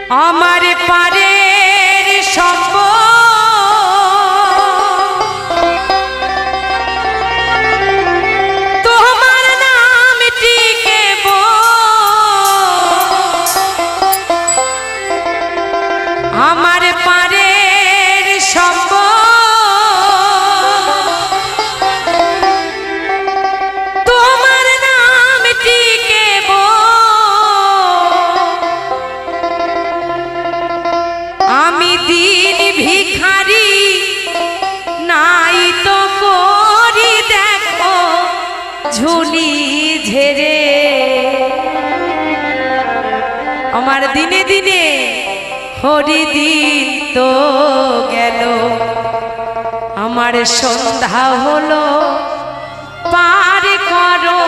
আমার পারের সম্পদ তোমার নামটি কেবল আমার পারের সম্পদ তোমার নামটি আমি দিন ভিখারি নাই তো করি দেখো ঝুলি ঝেড়ে আমার দিনে দিনে হরি দিন তো গেল আমার সন্ধ্যা হলো পার করো